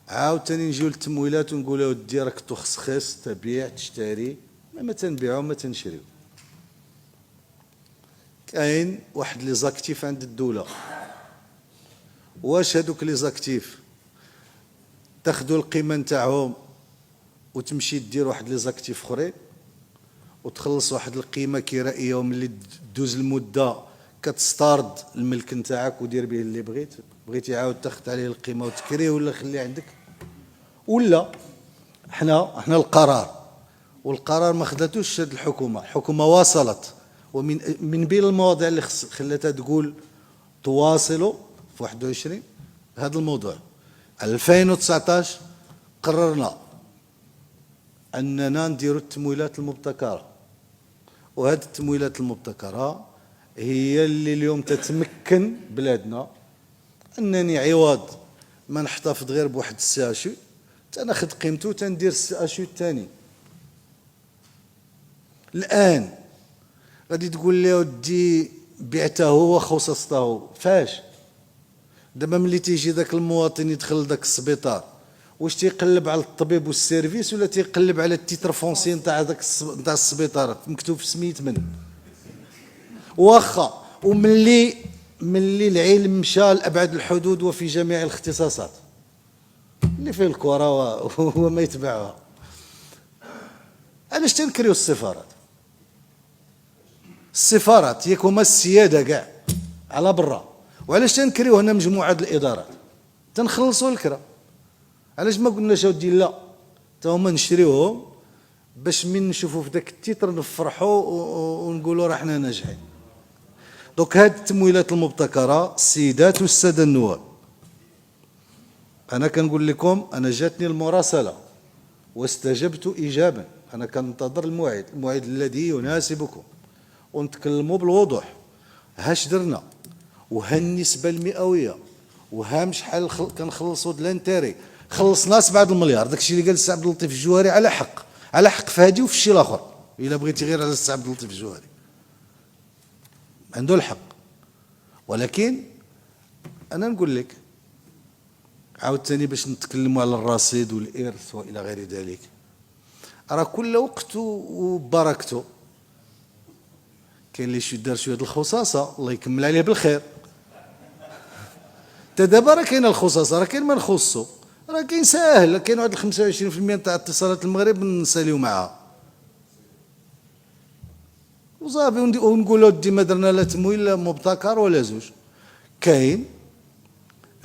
عاوتاني نجيو للتمويلات ونقولوا ودي راك تخصخص تبيع تشتري، ما تنبيعو ما تنشريو. كاين واحد لي زاكتيف عند الدولة، واش هادوك لي زاكتيف تاخدو القيمة نتاعهم وتمشي دير واحد لي زاكتيف اخرين وتخلص واحد القيمة كرائية، وملي دوز المدة كتستارد الملك نتاعك ودير به اللي بغيت. بغيتي عاود تاخد عليه القيمة وتكريه ولا خليه عندك، ولا حنا القرار، والقرار ما خداتوش هاد الحكومة. الحكومة واصلت، ومن بين المواضيع اللي خلاتها تقول تواصلوا في 21 هذا الموضوع. 2019 قررنا أننا نديروا التمويلات المبتكرة، وهذه التمويلات المبتكرة هي اللي اليوم تتمكن بلادنا أنني عوض ما نحتفظ غير بواحد السي اشو تناخذ قيمته تندير السي اشو الثاني. الآن غادي تقول لي ودي بعته وخصصته، فاش؟ دابا ملي تيجي ذاك المواطن يدخل لذاك السبيطار، واش تيقلب على الطبيب والسيرفيس ولا تيقلب على التيتر فونسي نتاع ذاك نتاع السبيطار مكتوب في سميت من؟ واخا وملي العلم مشى لابعد الحدود وفي جميع الاختصاصات اللي فيه الكره وما يتبعها، علاش تنكريو السفارات؟ السفارات ياك هما السياده كاع على برا، وعلاش تنكريو هنا مجموعه الادارات تنخلصوا الكرا؟ علاش ما قلناش اودي لا تا هما نشريوهم باش من نشوفوا في ذاك التيتر نفرحوا ونقولوا راه حنا ناجحين. دونك هاد التمويلات المبتكره السيدات والساده النواب، انا كنقول لكم انا جاتني المراسله واستجبت ايجابا، انا كننتظر الموعد الذي يناسبكم ونتكلموا بالوضوح هاش درنا وها النسبه المئويه وها شحال كنخلصوا د الانتيري. خلصنا 7 المليار، داكشي اللي قال السي عبد اللطيف الجوهري على حق في هذه وفي الشيء الاخر. الا بغيتي غير على السي عبد اللطيف الجوهري عنده الحق، ولكن انا نقول لك عاوتاني باش نتكلموا على الرصيد والارث والى غير ذلك، راه كل وقت وبركته. كاين اللي دار شويه الخصاصه الله يكمل عليه بالخير. تا دابا راه كاينه الخصاصه، راه كاين ما نخصو، راه كاين ساهل، كاين واحد 25% تاع اتصالات المغرب نساليو معها وصافي ونقولوا دي ما درنا لا تمويل لا مبتكر ولا زوج. كاين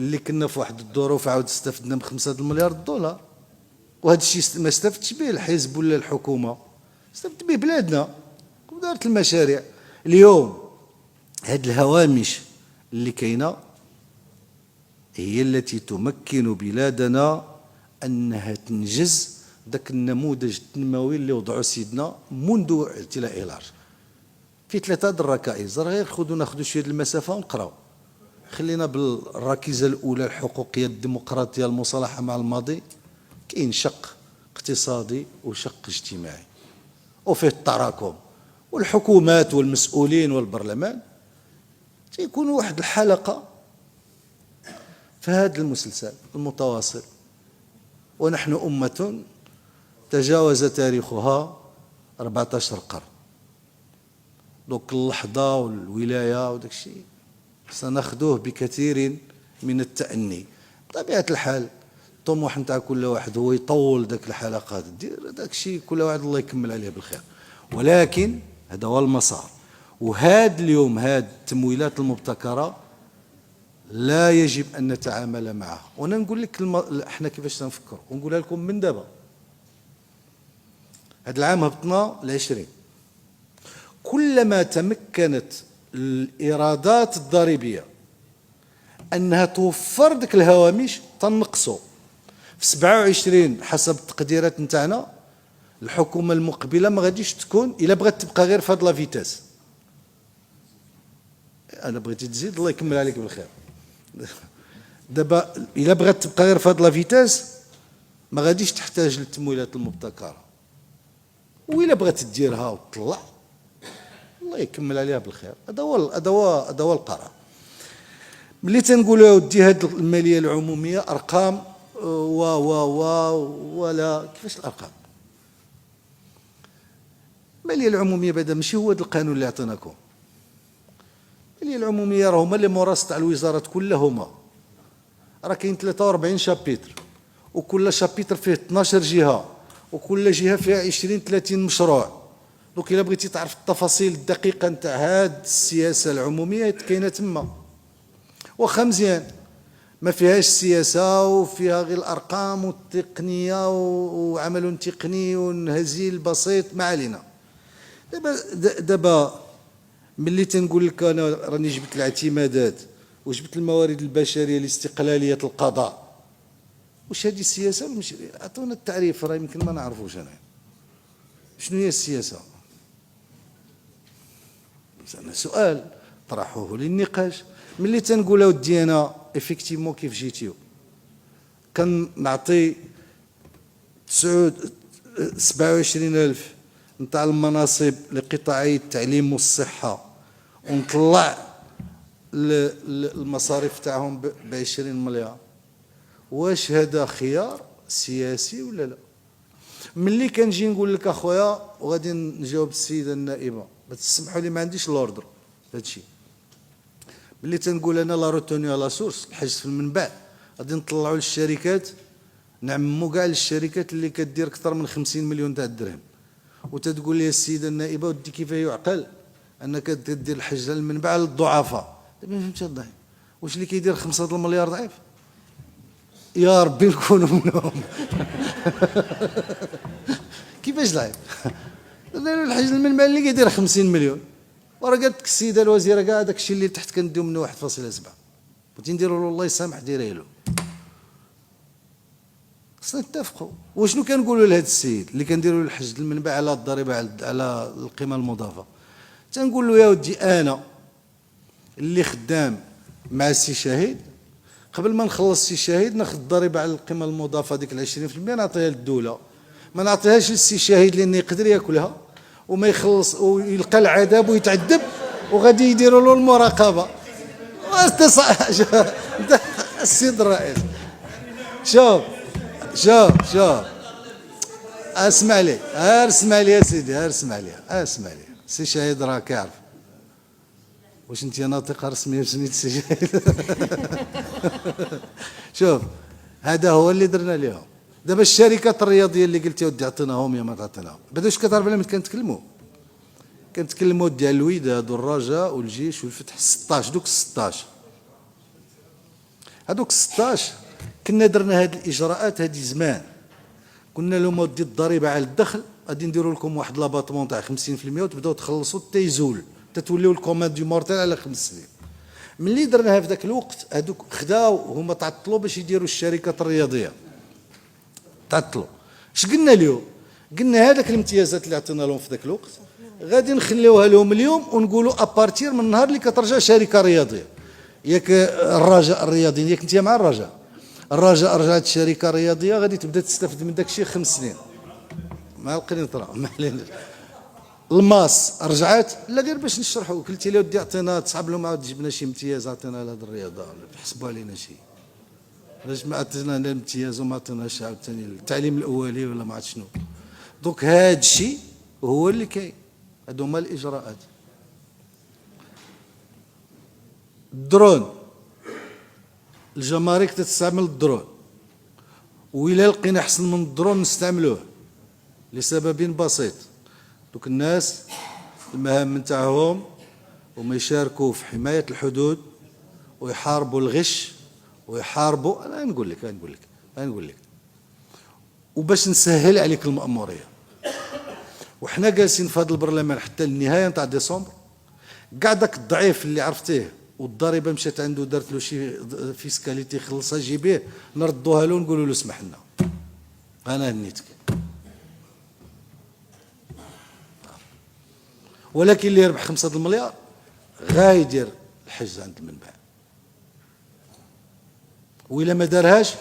اللي كنا في واحد الظروف عاود استفدنا ب 5 المليار دولار، وهذا الشيء ما استفدتش به الحزب ولا الحكومه، استفدت به بلادنا ودارت المشاريع. اليوم هاد الهوامش اللي كاينه هي التي تمكن بلادنا انها تنجز ذاك النموذج التنموي اللي وضعه سيدنا منذ اعتلاء العرش في 3 الركائز. راه غير ناخذوا شويه المسافه ونقراو. خلينا بالركيزه الاولى الحقوقيه الديمقراطيه المصالحه مع الماضي. كاين شق اقتصادي وشق اجتماعي وفيه التراكم، والحكومات والمسؤولين والبرلمان تيكونوا واحد الحلقه في هذا المسلسل المتواصل. ونحن أمة تجاوز تاريخها 14 قرن. دوك اللحظة والولاية وداك الشيء سناخذوه بكثير من التأني. بطبيعة الحال الطموح نتاع كل واحد هو يطول داك الحلقات، دير داك الشيء كل واحد الله يكمل عليه بالخير، ولكن هذا هو المسار. وهذا اليوم هذه التمويلات المبتكرة لا يجب أن نتعامل معها. وأنا نقول لك احنا كيفاش تنفكر ونقولها لكم من دابا. هذا العام هبطنا ل20، كلما تمكنت الإيرادات الضريبية أنها توفر ديك الهوامش تنقصوا. في 27 حسب التقديرات نتاعنا الحكومة المقبلة ما غاديش تكون إلا بغات تبقى غير في هاد لا فيتاس. أنا بغيتي تزيد الله يكمل عليك بالخير. دابا الا بغات تبقى غير في هاد لا فيتاس ما غاديش تحتاج للتمويلات المبتكره، وإلا بغات ديرها وتطلع الله يكمل عليها بالخير. هذا هو القرار. ملي تنقولوا ودي هاد الماليه العموميه ارقام ولا كيفاش الارقام؟ الماليه العموميه بعدا ماشي هو هذا القانون اللي عطيناكم. الماليه العموميه راه هما اللي مراسة تاع الوزارات كلها هما، راه كاين 43 شابيتر، وكل شابيتر فيه 12 جهه، وكل جهه فيها 20 30 مشروع. دونك الا بغيتي تعرف التفاصيل الدقيقه نتاع هاد السياسه العموميه كاينه تما، واخا مزيان ما فيهاش سياسه وفيها غير الارقام والتقنيه وعمل تقني ونهزيل بسيط، ما علينا. دابا ملي تنقول لك انا راني جبت الاعتمادات وجبت الموارد البشريه لاستقلاليه القضاء، واش هذه السياسه ولا ماشي؟ عطونا التعريف، راه يمكن ما نعرفوش انا شنو هي السياسه. سؤال طرحوه للنقاش. ملي تنقول اودي انا افيكتيفمون كيف جيتيو كنعطي 27,000 نتاع المناصب لقطاعي التعليم والصحه، ونطلع المصاريف تاعهم ب 20 مليار، واش هذا خيار سياسي ولا لا؟ ملي كنجي نقول لك اخويا، وغادي نجاوب السيده النائبه، تسمحوا لي ما عنديش لوردر هذا الشيء. ملي تنقول انا لا روتوني لا سورس، الحجز في المنبع، غادي نطلعوا للشركات، نعمموا كاع للشركات اللي كدير اكثر من 50 مليون تاع الدرهم، وتتقول لي السيده النائبه ودي كيف يعقل انك تدير الحجز المنبع للضعفاء؟ ما فهمتش الضعيف، واش اللي كيدير 5 المليار ضعيف؟ يا ربي نكونوا منهم. كيفاش ضعيف؟ الحجز المنبع اللي كيدير 50 مليون، وراه قالت لك السيده الوزيره كاع داك الشيء اللي تحت كنديو منه 1.7، بغيتي نديروا له الله يسامح ديريه له. خصنا نتفقوا. وشنو كنقولوا لهذا السيد اللي كنديروا له الحجز المنبع على الضريبه على القيمه المضافه؟ تنقول له يا ودي انا اللي خدام مع السي شهيد، قبل ما نخلص السي شهيد ناخذ الضريبه على القيمه المضافه ديك 20% نعطيها للدوله، ما نعطيهاش للسي شهيد لان يقدر ياكلها وما يخلص ويلقى العذاب ويتعذب، وغادي يديروا له المراقبه. السيد الرئيس، شوف اسمع لي، اسمع لي يا سيدي، اسمع لي السي شهيد راه كيعرف واش انت ناطقه رسميه بسميت السي شهيد. شوف هذا هو اللي درنا لهم. دابا الشركات الرياضيه اللي قلتي ودي عطيناهم يا ما تعطيناهم، بعدا واش كتعرف على ملي كنتكلموا ودي على الوداد والرجاء والجيش والفتح 16، هذوك 16 كنا درنا هذه الاجراءات هذه زمان، قلنا لهم ودي الضريبه على الدخل غادي نديروا لكم واحد لاباطمون تاع 50% وتبداو تخلصوا حتى يزول، تتوليو الكوماند دو مورتال على 5 سنين. ملي درناها في ذاك الوقت هذوك خداو هما تعطلوا باش يديروا الشركات الرياضيه، تعطلوا. اش قلنا اليوم؟ قلنا هذاك الامتيازات اللي عطينا لهم في ذاك الوقت غادي نخليوها لهم اليوم، ونقولوا ابارتير من النهار اللي كترجع شركه رياضيه، ياك الرجاء الرياضي ياك انت مع الرجاء رجعت شركه رياضيه غادي تبدا تستافد من داك الشيء 5 سنين. ما القنيطره ما علينا. الماس رجعت، لا غير باش نشرحوا، قلتي لي ودي عطينا تصعب لهم عاود جبنا شي امتياز عطينا لهاد الرياضه، حسبوا علينا شي، علاش ما عطينا الامتياز وما عطيناش عاوتاني التعليم الاولي ولا ما عرفت شنو. دونك هاد الشيء هو اللي كاين، هادو هما الاجراءات. الدرون، الجمارك تستعمل الدرون، وإلا لقينا احسن من الدرون نستعملوه لسبب بسيط. دوك الناس المهام نتاعهم هما يشاركوا في حمايه الحدود ويحاربوا الغش ويحاربوا، انا نقول لك وباش نسهل عليك المأموريه. وحنا جالسين في هذا البرلمان حتى النهايه نتاع ديسمبر، كاع داك الضعيف اللي عرفتيه والضريبه مشات عنده دارت له شي فيسكاليتي خلصها جيبيه، نردوها له ونقولوا له اسمح لنا انا هنيتك. ولكن اللي يربح 5 المليار غايدير الحجز عند المنبع، وإلا ما دارهاش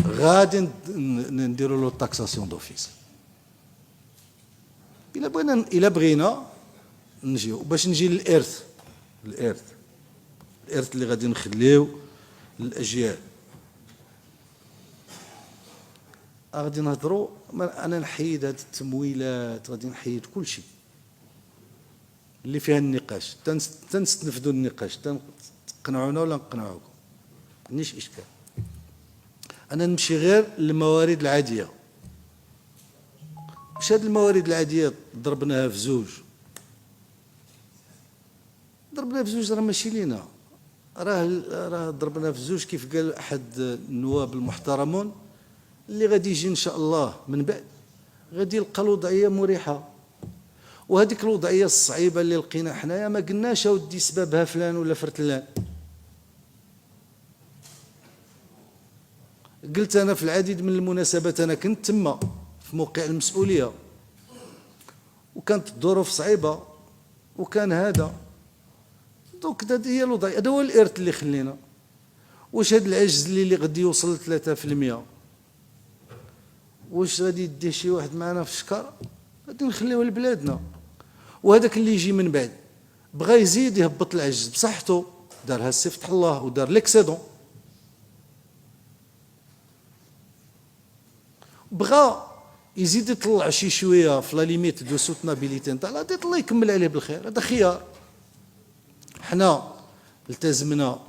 غادي نديروا له التاكساسيون دوفيس. إلا بغينا نجيو باش نجي للإرث، الإرث اللي غادي نخليو للأجيال. غادي نهضروا، انا نحيد هاد التمويلات، غادي نحيد كل شيء اللي فيها النقاش، تنستنفذوا النقاش، تقنعونا ولا نقنعوكم، ما عنديش اشكال. انا نمشي غير للموارد العاديه. واش هاد الموارد العاديه ضربناها في زوج، راه ماشي لينا، راه ضربناها في زوج كيف قال احد النواب المحترمون اللي غادي يجي ان شاء الله من بعد، غادي يلقى الوضعيه مريحه. وهذيك الوضعيه الصعيبه اللي لقينا حنايا ما قلناش اودي سببها فلان ولا فرتلان. قلت انا في العديد من المناسبات، انا كنت تما في موقع المسؤوليه وكانت الظروف صعيبه وكان هذا، دونك هذه هي الوضعيه، هذا هو الارث اللي خلينا. واش هذا العجز اللي غادي يوصل ل 3%، واش غادي يديه شي واحد معنا في الشكر؟ غادي نخليوه لبلادنا. وهذاك اللي يجي من بعد بغى يزيد يهبط العجز بصحته، دارها السي فتح الله ودار ليكسيدون، بغى يزيد يطلع شي شويه في لا ليميت دو سوتنابيليتي نتاع لا ديت، الله يكمل عليه بالخير، هذا خيار. حنا التزمنا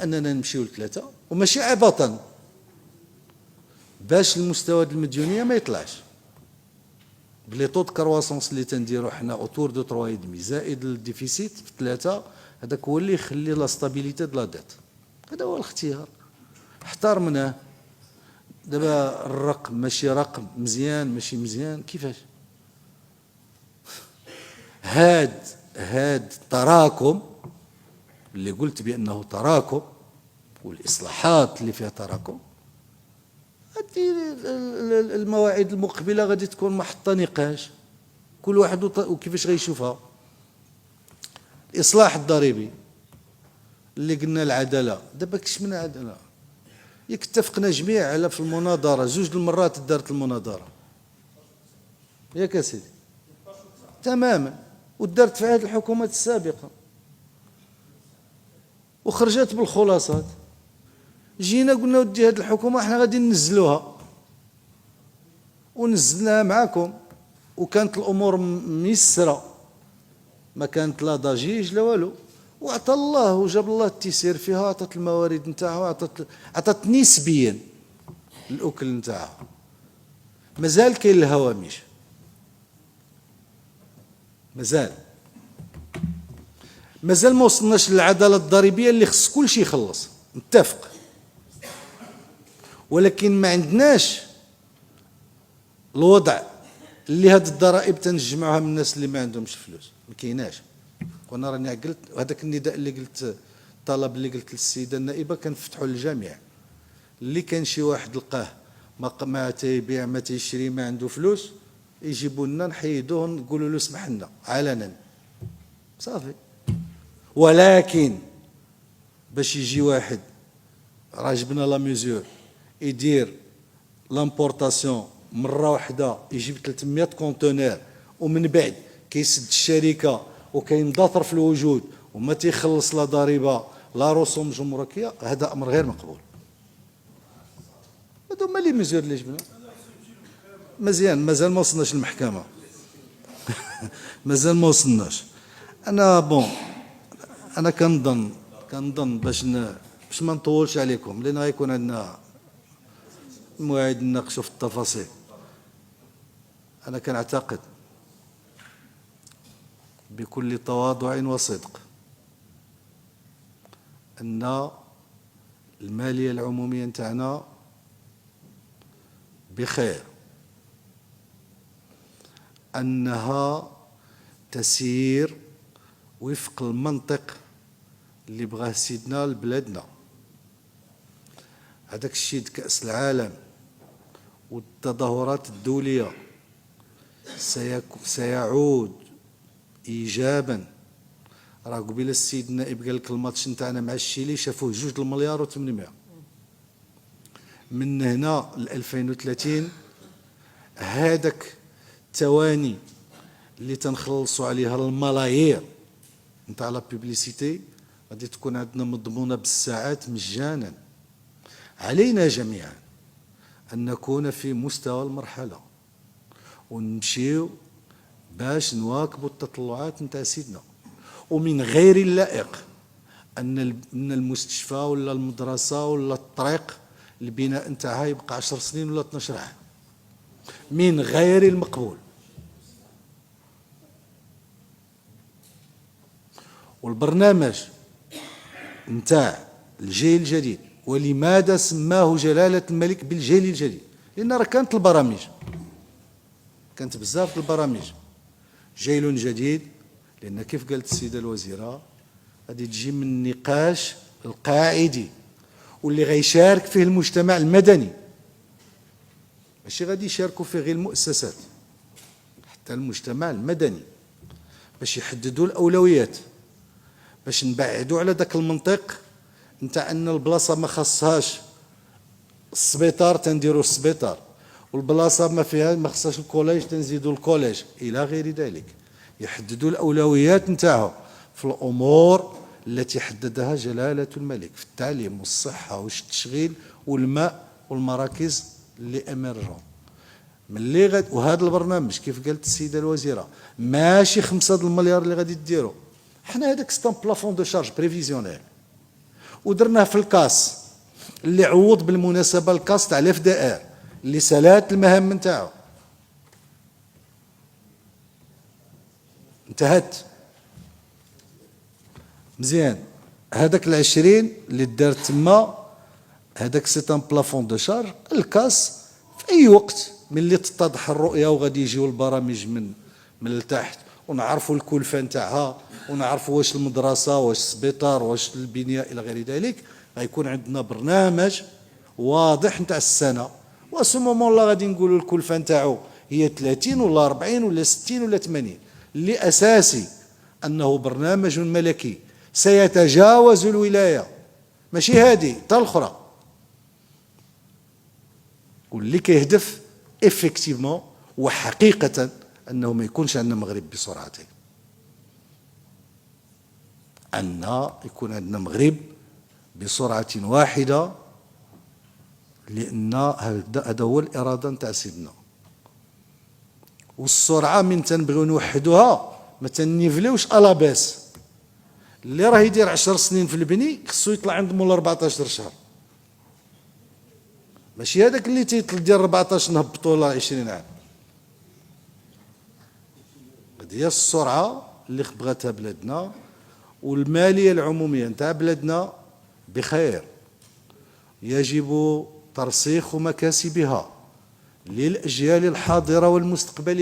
اننا نمشيو لثلاثه وماشي عبطا، باش المستوى ديال المديونيه ما يطلعش. بلي طو كرواسونس اللي تنديرو حنا اوتور دو 3.5 زائد الديفيسيت في 3، هذاك هو اللي يخلي لا ستابيليتي دو لا ديت. هذا هو الاختيار، احترمناه. دابا الرقم ماشي رقم مزيان ماشي مزيان، كيفاش هاد التراكم اللي قلت بانه تراكم، والاصلاحات اللي فيها تراكم، المواعيد المقبله غادي تكون محطه نقاش، كل واحد وكيفاش غيشوفها. الاصلاح الضريبي اللي قلنا العداله، دابا كاش من عداله، ياك اتفقنا جميع على في المناظره، زوج المرات دارت المناظره ياك سيدي تماما، ودارت في عهد الحكومات السابقه وخرجت بالخلاصات. جينا قلنا ودي هذه الحكومه احنا غادي ننزلوها، ونزلناها معكم، وكانت الامور ميسره، ما كانت لا ضجيج لا والو، وعطى الله وجاب الله التيسير فيها، عطات الموارد نتاعها، عطات نسبيا الاكل نتاعها. مازال كاين الهوامش، مازال ما وصلناش للعداله الضريبيه اللي خص كل شيء يخلص، نتفق، ولكن ما عندناش الوضع اللي هاد الضرائب تنجمعوها من الناس اللي ما عندهمش فلوس، ما كايناش. وانا راني قلت هذاك النداء اللي قلت، الطلب اللي قلت للسيده النائبه كنفتحوا للجميع، اللي كان شي واحد لقاه ما تيبيع ما تيشري ما عنده فلوس، يجيبوا لنا نحيدوه نقولوا له اسمح لنا علنا صافي. ولكن باش يجي واحد راه جبنا لا ميزور يدير لامبورطاسيون مره واحده، يجيب 300 كونتونير ومن بعد كيسد الشركه وكينضاثر في الوجود وما تيخلص لا ضريبه لا رسوم جمركيه، هذا امر غير مقبول. هادو هما لي ميزور اللي جبنا. مزيان، مازال ما وصلناش للمحكمه مازال ما وصلناش. انا انا كنظن باش ما نطولش عليكم، لان غيكون عندنا موعد نناقشوا في التفاصيل. انا كنعتقد بكل تواضع وصدق ان الماليه العموميه نتاعنا بخير، انها تسير وفق المنطق اللي بغاه سيدنا لبلادنا. هذاك الشيء كأس العالم والتظاهرات الدولية سيعود إيجابا. راه قبيله السيد النائب قال لك الماتش نتاعنا مع الشيلي شافوه 2 مليار و800. من هنا ل 2030 هذاك التواني اللي تنخلصوا عليها الملايير نتاع لا بوبليسيتي غادي تكون عندنا مضمونه بالساعات مجانا علينا جميعا. أن نكون في مستوى المرحلة ونمشيو باش نواكبوا التطلعات نتاع سيدنا. ومن غير اللائق أن المستشفى ولا المدرسة ولا الطريق البناء نتاعها يبقى 10 سنين ولا 12 عام، من غير المقبول. والبرنامج نتاع الجيل الجديد، ولماذا سماه جلالة الملك بالجيل الجديد؟ لأن راه كانت البرامج، كانت بزاف البرامج. جيل جديد لأن كيف قالت السيدة الوزيرة غادي تجي من النقاش القاعدي واللي غيشارك فيه المجتمع المدني، ماشي غادي يشاركوا فيه غير المؤسسات، حتى المجتمع المدني، باش يحددوا الأولويات، باش نبعدوا على ذاك المنطق نتاع أن البلاصة ما خاصهاش السبيطار تنديروا السبيطار، والبلاصة ما فيها ما خصهاش الكوليج تنزيدوا الكوليج إلى غير ذلك. يحددوا الأولويات نتاعهم في الأمور التي حددها جلالة الملك، في التعليم والصحة والتشغيل والماء والمراكز اللي امرهم ملي غاد. وهذا البرنامج كيف قالت السيدة الوزيرة ماشي 5 المليار اللي غادي ديروا، حنا هذاك ستان بلافون دو شارج بريفيزيونيل ودرناه في الكاس اللي عوض بالمناسبة الكاس تاع الاف دي ار اللي سالات المهام نتاعو انتهت مزيان. هذاك العشرين اللي دارت تما هذاك سي ان بلافون دو شارج. الكاس في اي وقت ملي تتضح الرؤيه وغادي يجيو البرامج من التحت ونعرفوا الكلفه نتاعها ونعرفوا واش المدرسه واش السبيطار واش البناء الى غير ذلك، غيكون عندنا برنامج واضح نتاع السنه. واسو مومون لا غادي نقولوا الكلفه نتاعو هي 30 ولا 40 ولا 60 ولا 80 اللي اساسي انه برنامج ملكي سيتجاوز الولايه، ماشي هذه حتى الاخرى، واللي كيهدف افكتيفمون وحقيقه انه ما يكونش عندنا مغرب بسرعتين، ان يكون عندنا مغرب بسرعه واحده، لان هذا هو الاراده نتاع سيدنا. والسرعه من تنبغيو نوحدوها ما تنيفليوش الاباس اللي راه يدير 10 سنين في البني خصو يطلع عند مول 14 شهر، ماشي هذاك اللي تيطل ديال 14 نهبطوا ل 20 عام. هذه السرعه اللي بغاتها بلادنا، والماليه العموميه نتاع بلادنا بخير، يجب ترسيخ مكاسبها للاجيال الحاضره والمستقبليه.